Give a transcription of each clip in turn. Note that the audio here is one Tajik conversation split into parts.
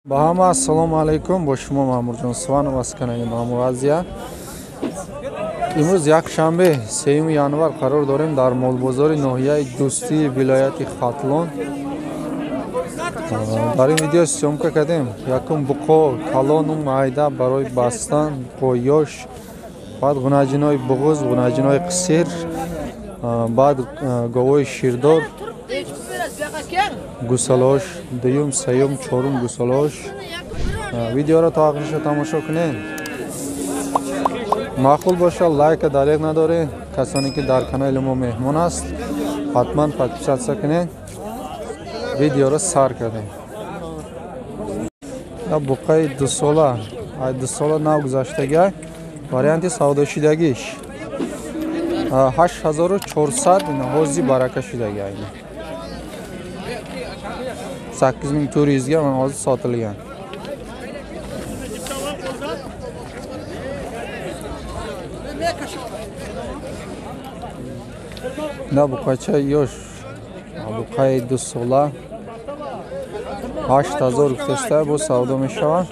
Bahama assalomu alaykum. Ba shuma Ma'murjon Svanov az kanali Ma'mur Aziya. Imroz yakshanbe 3 yanvar qaror داریم در مول بازار ناحیه دوستی ولایت خاطلون. در این ویدیو سیومکا کردیم یکم بقو کالون و معده برای بستن قویش، بعد گوناجینای بغوز، گوناجینای قصیر، بعد گوای شیردار، گوسالاش دوم، سوم، چهارم گوسالاش. ویدیو را تا آخرش تماشا کنین. معقول باشه لایک دریغ نداره. کسانی که در کانال ما مهمان است حتما подписаться کنین. ویدیو را سر کردیم. بقای 2 ساله 2 ساله نو گذشتگی وریانت سودا شدگیش 8400 حوزی برکه شدگی اینه 8000 توریزگی من حوزی ساتلگن نه بقاچه یوش بقای 2 ساله 8000 گفتسته با سودا می شود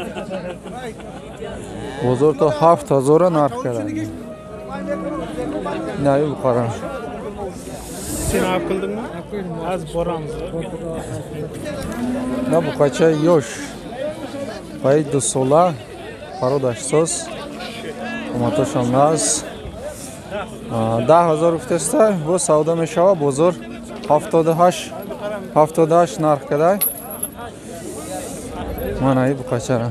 بزرگ تا 7000 نرخ کرده نه بخورم Sen akıldın mı? Az boramız. نه بقاچه یوش بای 2 ساله پرودش سوز اومتوش هم ناز 10000 گفتسته با سودا می شود بزرگ 78 نرخ کرده من ای بقاچه را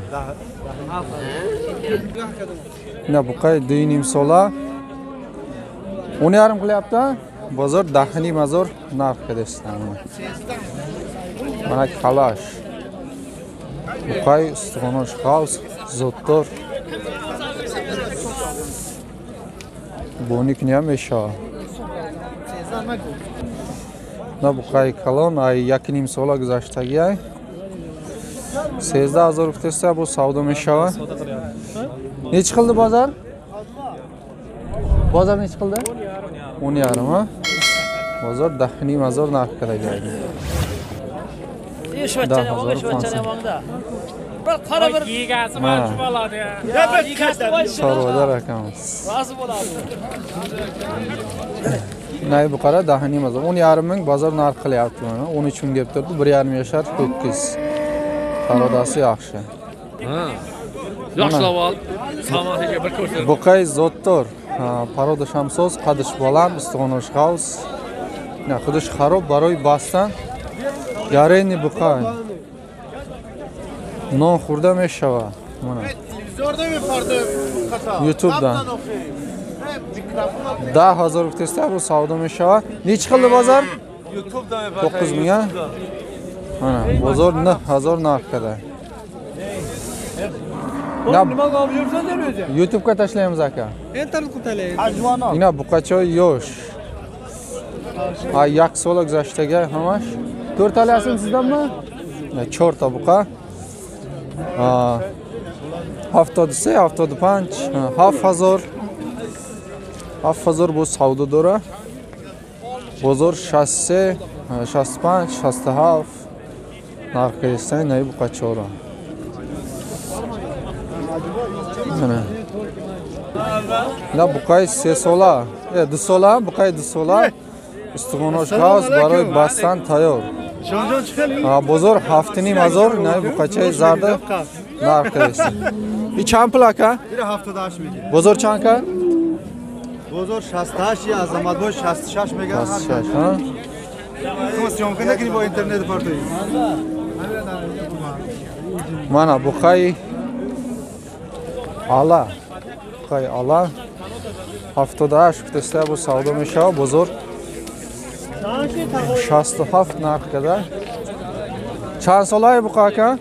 نه بقای 2.5 ساله اونی هرم کلیابتا بازار 10,500 نرخ کرده است من کلاش بقای استخوانش خاص زودتر بونی کنیم میشه نه بقای کلان ای 1.5 ساله گذشتگی ای 13000 گفتسته با سودا میشه نیچ قلده بازار؟ بازار نیچ قلده؟ 10,500 ها؟ بازار 10,500 نرخ کرده گیرد 10,000 سارواده رکم است نه بقره 10,500 10,000 بازار نرخ کلیابت اونی چون گفت دارد 1,5 yaşar kökkiz Karadası yaxşı. Yaxşı laval. Samahiga bir ko'rsat. Buqay zottor. Paroda shamsoz qadish baland istixonosh xavs. Ne xudish xarob baroy bastan. Yareni buqay. Non xurda meshava. Mana. Televizorda mifardı kata. YouTube'dan. 10000 gftesta bu savdo meshava. Nech qildi bozor? YouTube'da mifardı. 9000 ga. Mana bozor 9000 narx qada. Nima qilib demiyorsun? YouTube'ga tashlaymiz aka. İnternet kutalayız. Ajvano. Ina buqachoy yosh. Ay yak sola guzashtaga hamash. 4 talasini sizdanmi? 4 ta buqa. 73, 75, 7000 bu savdo dora. Bozor 63, 65, 67. Narxi nay buqachora. نه بقای 3 ساله 2 ساله بقای 2 ساله استخوانش خاص برای بستن تیار بزرگ 7,500 نه بقاچه زرد نرخ است این چند پلاکه؟ Biri 78 میگه. بزرگ چند که؟ بزرگ 68 یا عظمت باش 66 میگه. 66 ها تو سیام کنه که با اینترنت پارتوی. من بقای آلا بقای آلا 78 گفتسته با سودا میشه بزرگ 67 نرخ کرده چند ساله بقا که؟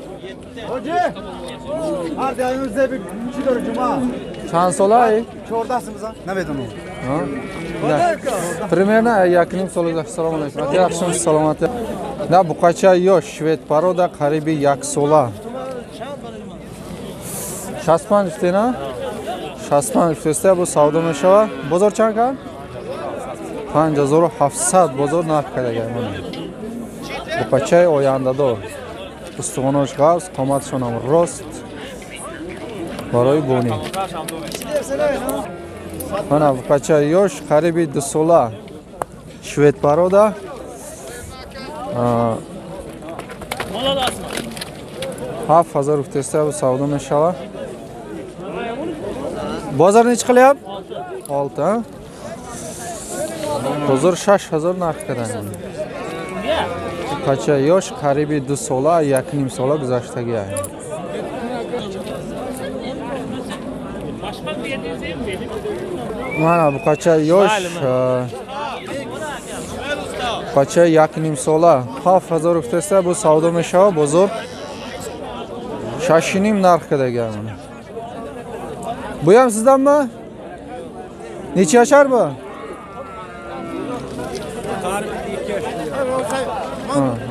Hoca. Hadi ayımızda bir şey doğru cuma. چند ساله؟ 14'sımıza. Ne bedin o? Примерно 1,5 سال گذشته سلام علیکم. yaxshimisiz salomat. نه buqacha yosh shved paroda qaribi 1 sola. 65 فتینا 65 فتسته bu savdo میشه. بازار چند که؟ 5700 بازار نرخ کرده. Buqacha oyandador. устуғонош ғавз, қоматшон ҳам рост барои бонӣ. Мана буқачаи ёш қариби 2 сола швед барода. 7000 руфтеста бу савдо мешава. Бозор неч қиlyap? 6. Бозор 6000 нарх кардан. Буқачаи ёш қариби 2 сола, 1.5 сола гузаштаги аст. Мана буқачаи ёш буқачаи 1.5 сола 7000 руфтеста бу савдо мешава. Бозор 6.5 нарх кардаги аст. Буям sizdanmi? Necha yashar bu?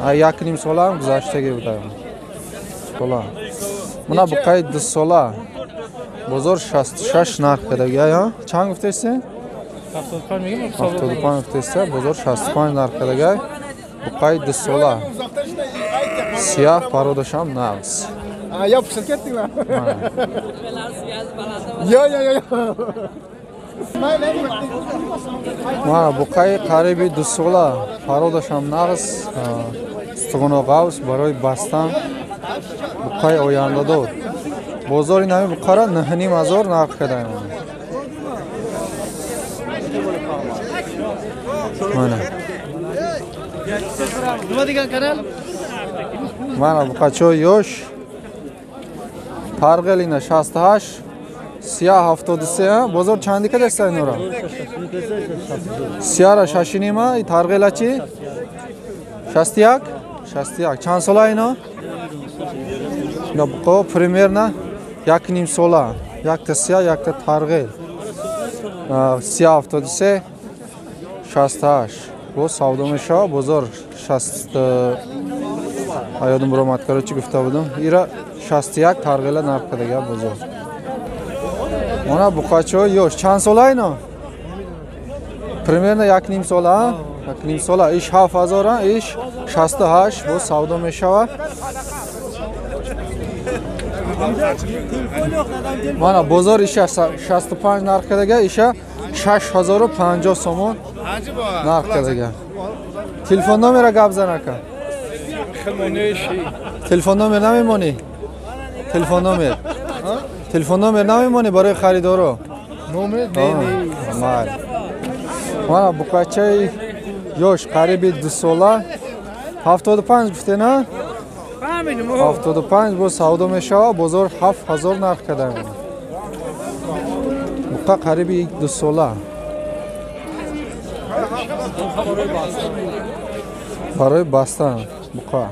1.5 sola ham guzashtaga o'tadi. Sola. Mana bu qay 2 sola. Bozor 66 narxdagi, ha? Chang guftasi? 75 guftasi, bozor 65 narxdagi. Bu qay 2 sola. Siyah parodasham navs. Yapışır ketdinglar. Yo. Mana bu qay qaribi 2 sola. Parodasham navs. Устуғоно ғавз барои бастан. Bu qay oyandador. Bozori nami bu qara 9500 narx кардан. Mana. Nima degan kanal? Mana bu qachoy yosh. Targ'elina 68, siyah 73. Bozor chandika destan ora. Siyara shashinima, targ'elachi 61. 61. Chand sola ino? Bu примерно 1.5 sola. Yakta siyah, yakta targ'el. Siyah 73, 68. Bu savdo meshava, bozor 60. Ayodum buromad karochi gufta budim. Ira 61 targ'ela narxidagi bozor. Mana buqachoy yosh. Chand sola ino? Примерно 1.5 sola. 1.5 sola ish 7000, ish 68. Bu savdo meshava. Mana bozor isha 65 narxidagi, isha 6050 somon narxidagi. Telefon nomeri gabzan aka. Telefon nomer namimoni? Telefon nomer. Telefon nomer namimoni барои харидоро? Nomer neni? Mal. Mana buqachai yosh qaribi 2 sola 75 guftena? 75 bu savdo meshava, bozor 7000 narx kardan. Buqa qaribi 2 sola. Барои бастан буқа.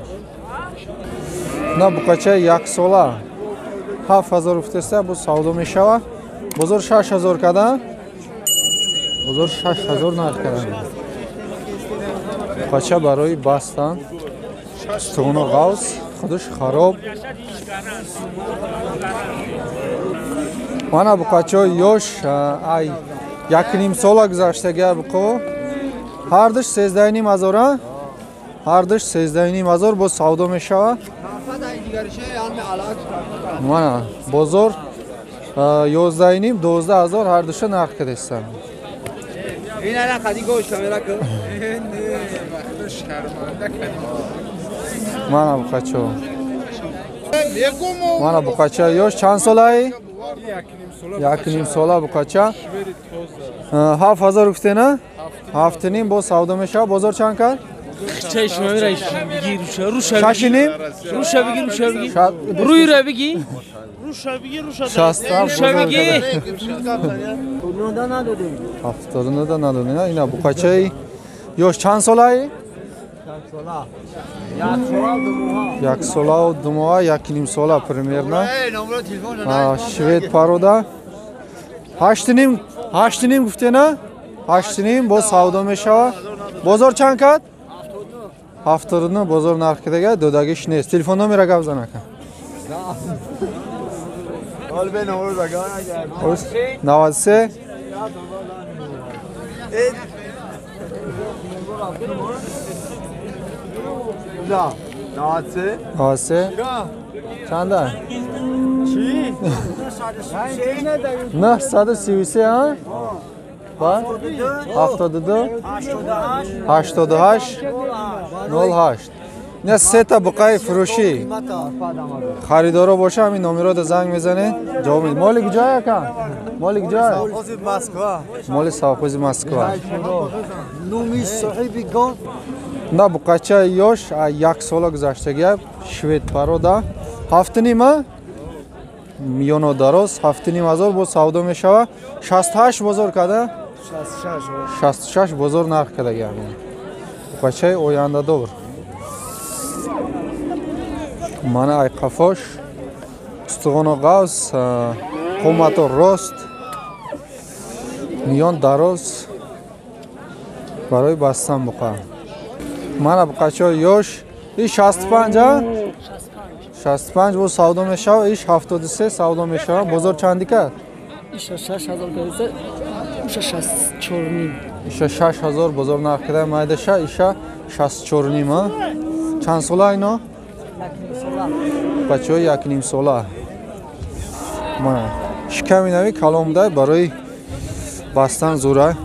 На буқачаи 1 сола 7000 руфтеста бу савдо мешава. Бозор 6000 кардан. Бозор 6000 нарх кардан. Буқача барои бастан. Устуғоно ғавз, худуш хароб. Мана буқачаи ёш ай 1.5 сола гузаштаги буқо. Ҳардиш 13500. Ҳардиш 13500 бо савдо мешава. Мана бозор 11.5 12000 ҳардиша нарх кардестан. Ина қади гош камера ко. Мана буқачо. Мана буқача ёш чанд солаи? 1.5 сола буқача. 7000 гуфтена? 7.5 бо савдо мешава. Бозор чанд кард? Çeşme bir Şaşinim? Ruşa bigi. Ruyra bigi. Şasta Ruşa bigi. Haftarını da nadın ya. Yine bu kaçay? Yoş çand solay? Yak sola dumoğa, yakinim sola primerna. Şved paroda. Haştinim guftena. Haştinim bo savdo meshava. Bozor çand kat? Haftarını bozor narxidagi dodagi shnes. Telefon nomeri gavzan aka. Ol ben orada gana gel. 93 Da. آسه چنده؟ چی؟ 933 ها؟ با؟ 72 88 08 نه سه تا بقای فروشی خریدارا باشه همین نمرات زنگ میزنه جواب میده. مال کجاست کم؟ مال کجاست؟ مال ساوخوز مسکو. نومی صاحبی گفت نه بقچه یوش یک سال گذشتگی شوید پرودا هفت نیمه میلیون دراز هفت نیم هزار بود سودا میشوه 68 بزرگ کرده 66 بزرگ نرخ کرده گرم بقچه آینده دور من ای قفاش استغان و غوز قومت و رست میلیون دراز برای بستن بقا من بقچه یوش این 65 ها 65 بود سودا میشه ایش 73 سودا میشه بزرگ چندی کرد؟ ایشا 6000 گرفته ایشا 64 نیم ایشا 6000 بزرگ نرخ کرده مایدشه ایشا 64 نیم چند ساله اینا؟ بچه های یک نیم ساله من شکمی نوی کلام ده برای بستن زوره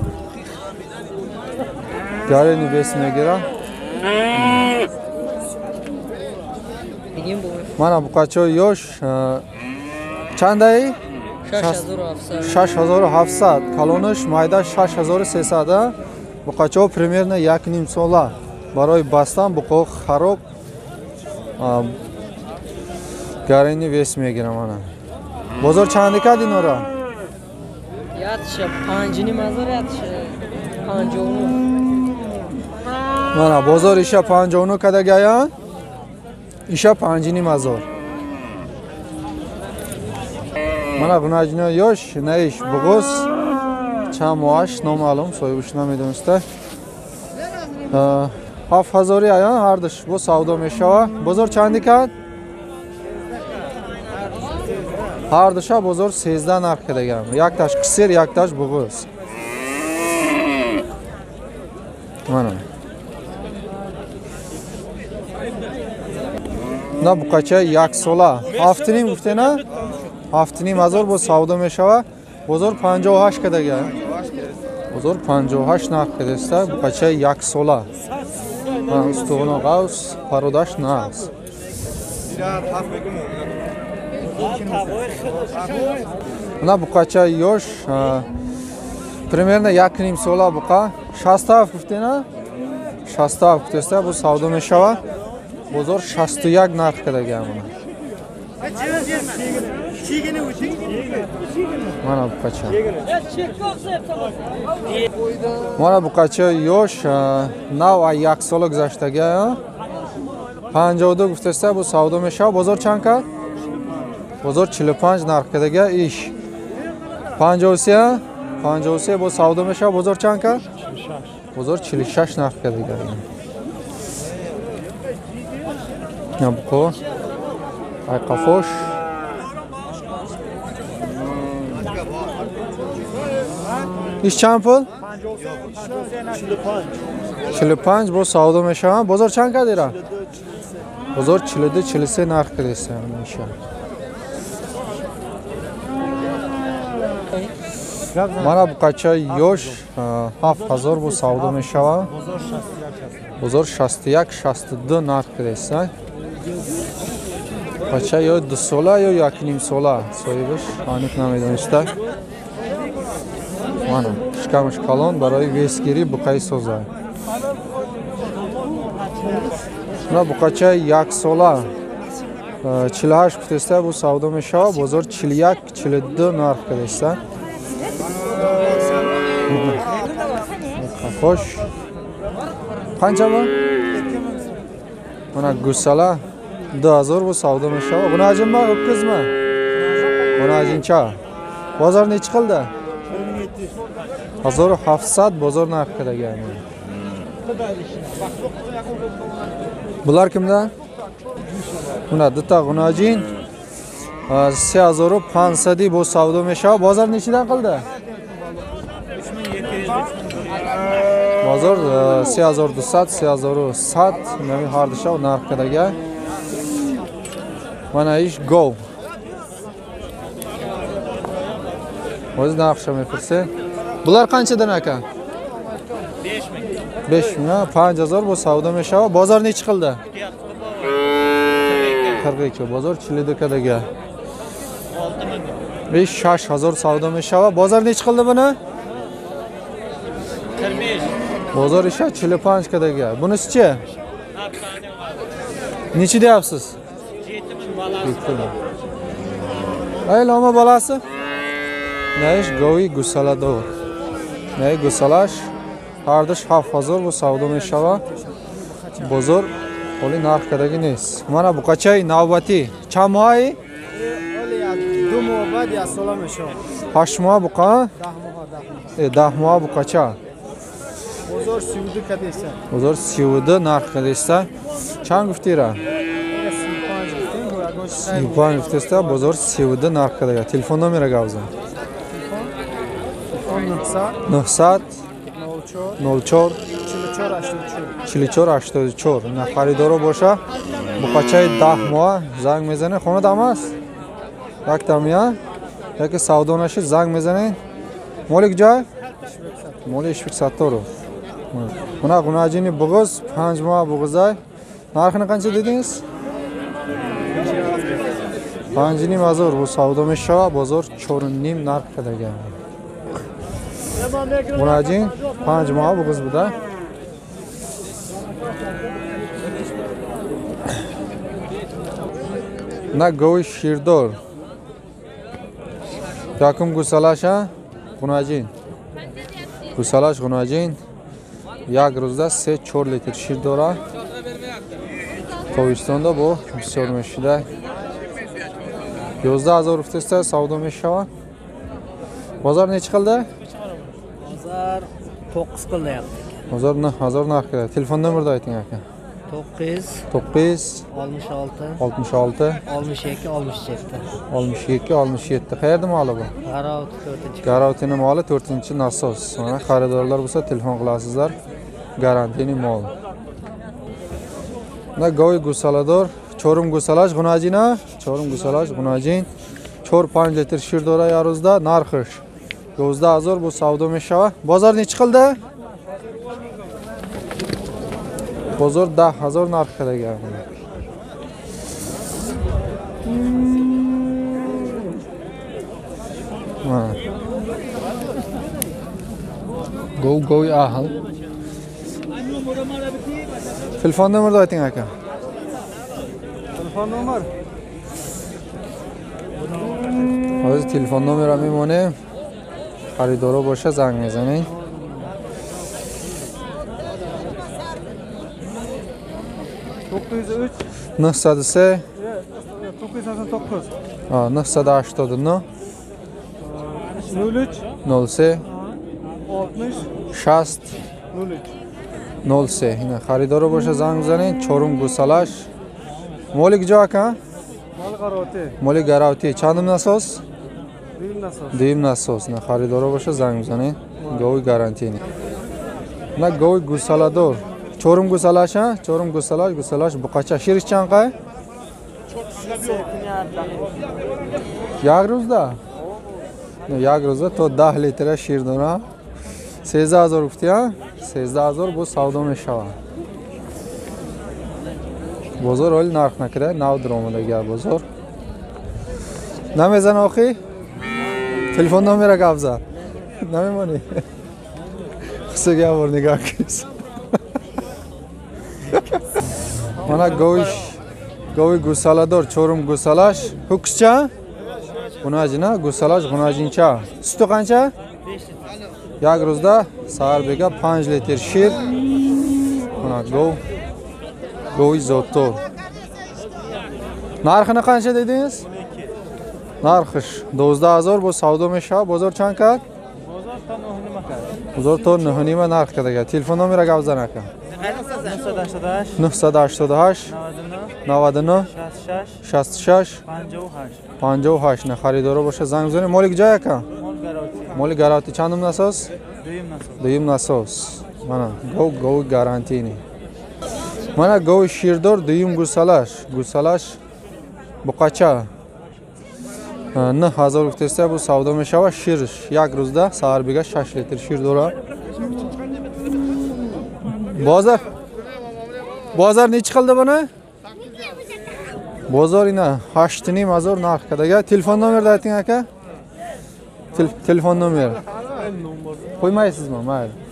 گره نویس میگیره من بچه های یوش چنده ای؟ 6700 کلونش مایده 6300 بچه ها پریمیر نه یک نیم ساله برای بستن بقو خراب گره نویس میگیره من بازار چنده کد اینا را؟ یادش 5 نیم هزار یادش 59 نه بازار ایشا 59 کده گیا ایشا 5 نیم هزار من گناجنا یوش نیش بغوس چند ماهش نامعلوم صاحبش نمیدونسته 7000 آیا هردش بو سودا میشه بازار چندی کرد هردش بازار 13 نرخ کرده گرم یک تاش قصیر یک تاش بغوس من نه بقچه یک ساله هفت نیم گفته نه هفت نیم هزار با سودا میشه بازار 58 کرده گرم بازار 58 نرخ کرده است بقچه یک ساله استغان و غوز پرودش نه است نه بقچه یوش پریمیر یک نیم ساله بقا 67 گفته نه 67 گفته است با سودا میشه بازار 61 نرخ کرده گرم من بقچه من بقچه یوش نو یک سال گذشتگی 52 گفته است با سودا میشه بازار چند کرد بازار 45 نرخ کرده ایش 53 با سودا میشه بازار چند کرد بازار 46 نرخ کرده نبکو ای قفوش ایش چند پول 45 با سودا میشه بازار چند کرده را بازار 42 43 نرخ کرده است میشه من بقچه یوش 7000 با سودا میشه بازار 61 62 نرخ کرده است بچه یا 2 ساله یا یک نیم ساله صاحبش آنیک نمیدونسته من شکمش کلان برای ویسگیری بقای سوزه نه بقچه یک ساله 48 گفته با سودا میشه بازار 41 42 نرخ کرده است خوش قنچه با من گوساله 2000 با سودا میشه بنا عجم ما کز ما بنا عجم چه بازار نیچ خلده 1700 بازار نرخ کرده گرم bular kimda? Buna dita g'unojin 3500 bu savdo mesha. Bozor nechidan qildi? bozor 3200 3100 nami har dishov narxidagi mana ish go o'zi narxcha metrsi bular qanchadan aka 5000 5000 bu savdo meshava bozor nechi qildi 42 bozor Chilidikadagi 6000 savdo meshava bozor nechi qildi buni 45. bozor isha Chilipanchkadagi bunisi-chi nechi deyapsiz 7000 balasi. ay loma bolasi naish go'y gusalador nay gusalash hardish 7000 bu savdo meshava bozor Oli narxdagi nes. Mana bu qachay navbati. Chamoy? Oli ya 2 mois بعد ya salom sho. 8 mois bu qa? 10 mois bu qacha. Bozor suvdi kadesa. Bozor suvdi narxga desa. Chang guftira. Sipan guftesta bozor suvdi narxga. Telefon nomeri gavza. 900 04 4484 na xaridoro bosha bu qachay 10 mois zang mezane xonada emas vaqtam ya yoki savdonashi zang mezane molik joy moli ishbek sattorov buna gunajini bug'iz 5 mois bug'izay narxini qancha dedingiz 5 nim azor bu savdo meshava bozor 4 nim narxidagi gunajin 5 mois bug'iz buda na go'y shirdor yakum gusalasha gunajin gusalash gunajin yak ro'zda 3-4 litr shirdora Tojikistonda bu bisyor meshida 11000 ruftesta savdo meshava bozor nechi qildi Bozor 9 qilyapti. bozor 1000 narxga telefon nomerni ayting aka 9 66 66 62 62 67. 67 qayerda moli bu G'aravot 4-chi. Garovtini moli 4-nasos mana xaridorlar bo'lsa telefon qilasizlar garantiyali mol na go'y gusalador chorum gusalash gunajina chorum gusalash gunajin 4-5 litr shirdora yaruzda narxish 11000 bu savdo meshava bozor nechi qildi bozor 10000 narxidagi go'y ahil telefon nomerni ayting aka Telefon nomer hozir telefon nomerim memone xaridor bo'lsa zang mezaning 903 900 989 980 03 03 60 60 03 03 yine xaridor bo'lsa zang mezaning chorum gusalash molik jo aka Mal G'aravoti molik garavti chandim nasos Rim nasos. Deyim nasos na xaridor bo'lsa zang mezaning go'y garantiyali na go'y gusalador chorum gusalash ha chorum gusalash buqacha shirikchanqa yagruzda yagruzda to 10 litr shirdona 13000 gufti ha 13000 bu savdo meshava bozor ol narxna kira nav dromidagi bozor namezan oxi telefon nomeri gavza namemoni qisiga bor nigah kis mana go'y gusalador chorum gusalash ho'kischa gunajina gusalash gunajincha suti qancha 5 litr yagruzda sarbega 5 litr shir mana go'y zotor narxini qancha dedingiz narxish 12000 bu savdo meshava bozor chanka bozor to 9 narxdagi telefon nomeri gavzan aka 988 99 66 58 na xaridor bo'lsa zang zo'ring molik joy aka molik garovti chandim nasos Deyim nasos Mana gov garantini. Mana gov shirdor duyum gusalash buqacha. 9000 testa bu savdo meshava shirish. Yak ruzda sarbiga 6 litr shirdora. Bozor nechi qildi buni? Bozor ina 8000 narxdaga. Telefon nomerni ayting aka. Telefon nomeri. Qo'ymaysizmi? Mayli.